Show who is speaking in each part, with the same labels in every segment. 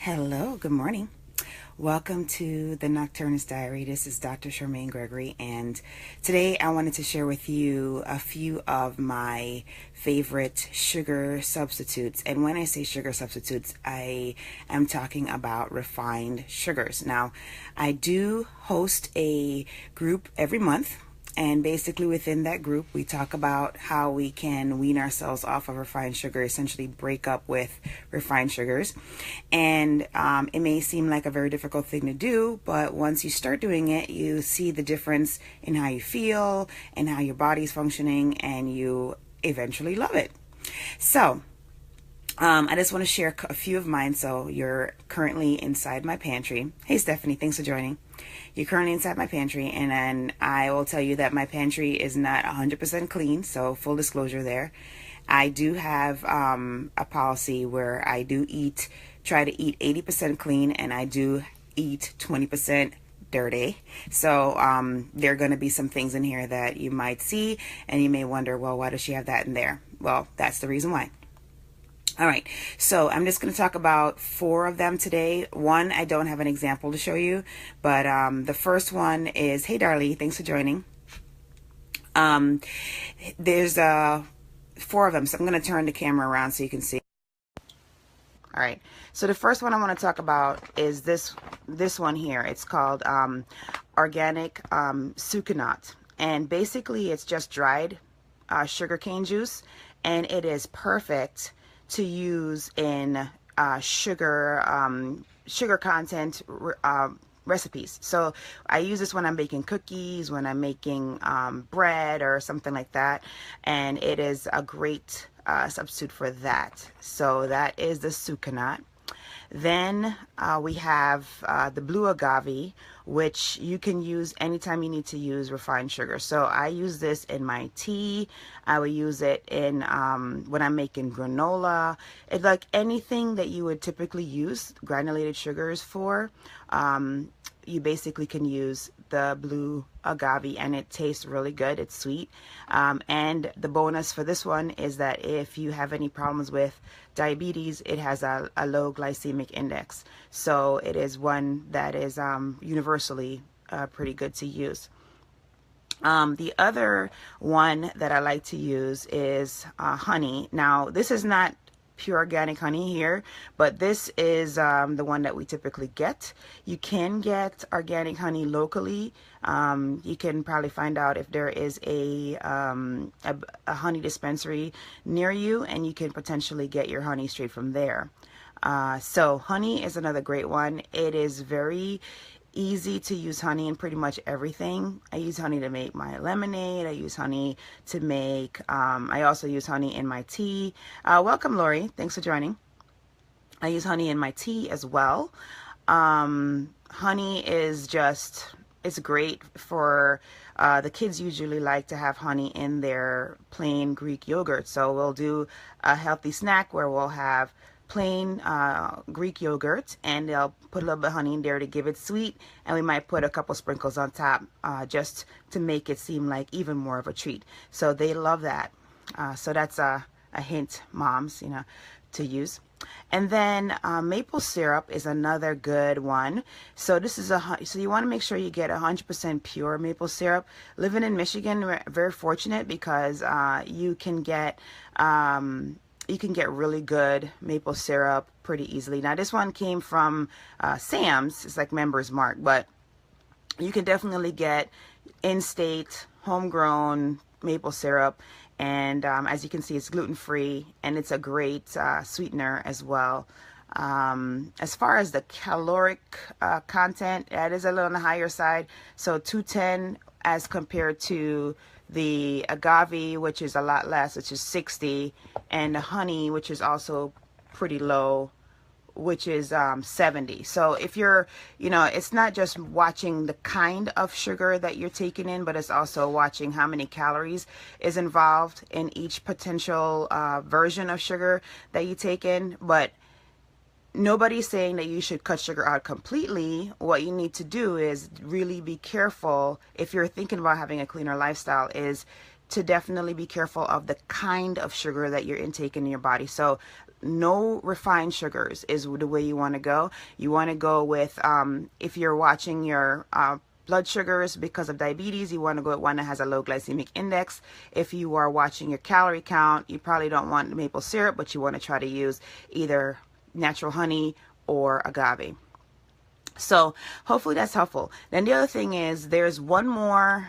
Speaker 1: Hello, good morning. Welcome to the Nocturnist Diary. This is Dr. Charmaine Gregory, and today I wanted to share with you a few of my favorite sugar substitutes. And when I say sugar substitutes, I am talking about refined sugars. Now, I do host a group every month. And basically within that group, we talk about how we can wean ourselves off of refined sugar, essentially break up with refined sugars. And it may seem like a very difficult thing to do, but once you start doing it, you see the difference in how you feel and how your body's functioning, and you eventually love it. So I just want to share a few of mine. So you're currently inside my pantry. Hey, Stephanie, thanks for joining. You're currently inside my pantry, and then I will tell you that my pantry is not 100% clean, so full disclosure there. I do have a policy where I do try to eat 80% clean, and I do eat 20% dirty. So there are going to be some things in here that you might see, and you may wonder, well, why does she have that in there? Well, that's the reason why. All right, so I'm just going to talk about 4 of them today. One, I don't have an example to show you, but the first one is, hey, Darlie, thanks for joining. There's 4 of them, so I'm going to turn the camera around so you can see. All right, so the first one I want to talk about is this one here. It's called organic sucanat, and basically it's just dried sugarcane juice, and it is perfect to use in sugar content recipes. So I use this when I'm baking cookies, when I'm making bread or something like that, and it is a great substitute for that. So that is the sucanat. Then we have the blue agave, which you can use anytime you need to use refined sugar. So I use this in my tea. I will use it in when I'm making granola. It's like anything that you would typically use granulated sugars for. You basically can use the blue agave, and it tastes really good. It's sweet. And the bonus for this one is that if you have any problems with diabetes, it has a low glycemic index. So it is one that is universally pretty good to use. The other one that I like to use is honey. Now, this is not pure organic honey here, but this is the one that we typically get. You can get organic honey locally. You can probably find out if there is a honey dispensary near you, and you can potentially get your honey straight from there. So honey is another great one. It is very easy to use honey in pretty much everything. I use honey to make my lemonade. I use honey to make, I also use honey in my tea. Welcome, Lori. Thanks for joining. I use honey in my tea as well. Honey is just, it's great for, the kids usually like to have honey in their plain Greek yogurt. So we'll do a healthy snack where we'll have plain Greek yogurt, and they'll put a little bit of honey in there to give it sweet, and we might put a couple sprinkles on top just to make it seem like even more of a treat. So they love that. So that's a hint, moms, to use. And then maple syrup is another good one. So this is so you want to make sure you get 100% pure maple syrup. Living in Michigan, we're very fortunate because you can get really good maple syrup pretty easily. Now, this one came from Sam's. It's like Members Mark, but you can definitely get in-state, homegrown maple syrup. And as you can see, it's gluten-free, and it's a great sweetener as well. As far as the caloric content, that is a little on the higher side. So 210 as compared to the agave, which is a lot less, which is 60, and the honey, which is also pretty low, which is 70. So if you're, it's not just watching the kind of sugar that you're taking in, but it's also watching how many calories is involved in each potential version of sugar that you take in. But nobody's saying that you should cut sugar out completely. What you need to do is really be careful, if you're thinking about having a cleaner lifestyle, is to definitely be careful of the kind of sugar that you're intaking in your body. So no refined sugars is the way you want to go. You want to go with, if you're watching your blood sugars because of diabetes, you want to go with one that has a low glycemic index. If you are watching your calorie count, you probably don't want maple syrup, but you want to try to use either natural honey or agave. So hopefully that's helpful. Then the other thing is there's one more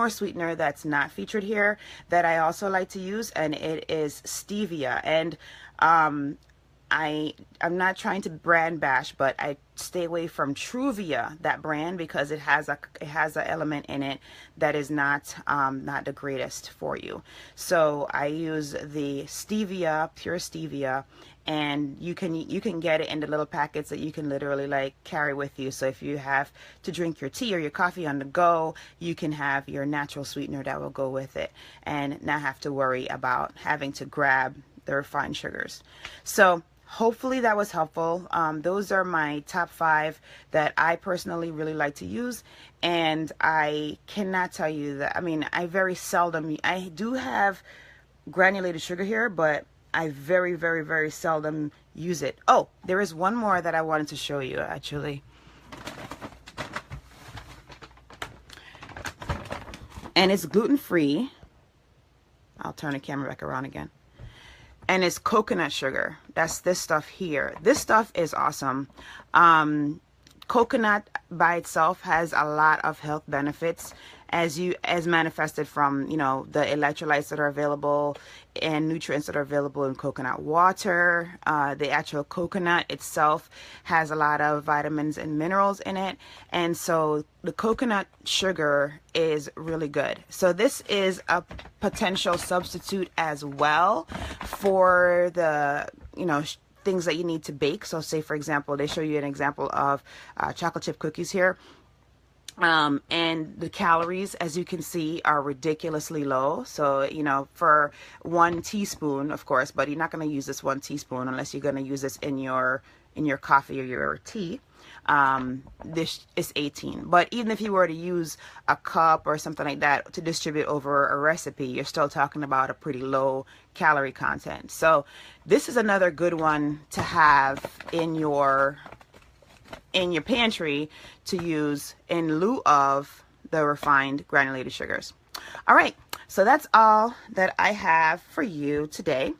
Speaker 1: sweetener that's not featured here that I also like to use, and it is stevia. And I'm not trying to brand bash, but I stay away from Truvia, that brand, because it has a element in it that is not the greatest for you. So I use the stevia, pure stevia, and you can get it in the little packets that you can literally like carry with you. So if you have to drink your tea or your coffee on the go, you can have your natural sweetener that will go with it and not have to worry about having to grab the refined sugars. So hopefully that was helpful. Those are my top 5 that I personally really like to use, and I cannot tell you that, I mean, I very seldom, I do have granulated sugar here, but I very, very, very seldom use it. Oh, there is one more that I wanted to show you actually. And it's gluten-free. I'll turn the camera back around again. And it's coconut sugar. That's this stuff here. This stuff is awesome. Coconut by itself has a lot of health benefits, as manifested from, you know, the electrolytes that are available and nutrients that are available in coconut water. The actual coconut itself has a lot of vitamins and minerals in it, and so the coconut sugar is really good. So this is a potential substitute as well for the, you know, things that you need to bake. So say, for example, they show you an example of chocolate chip cookies here. And the calories, as you can see, are ridiculously low. So, you know, for 1 teaspoon, of course, but you're not going to use this 1 teaspoon unless you're going to use this in your coffee or your tea. This is 18. But even if you were to use a cup or something like that to distribute over a recipe, you're still talking about a pretty low calorie content. So this is another good one to have in your pantry to use in lieu of the refined granulated sugars. All right, so that's all that I have for you today.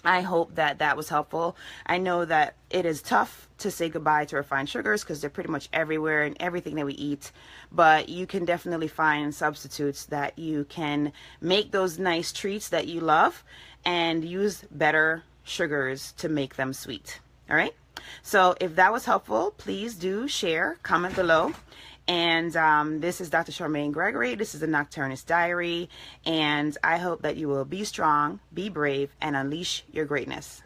Speaker 1: I hope that that was helpful. I know that it is tough to say goodbye to refined sugars because they're pretty much everywhere in everything that we eat, but you can definitely find substitutes that you can make those nice treats that you love and use better sugars to make them sweet. All right? So if that was helpful, please do share, comment below. And this is Dr. Charmaine Gregory. This is the Nocturnist Diary. And I hope that you will be strong, be brave, and unleash your greatness.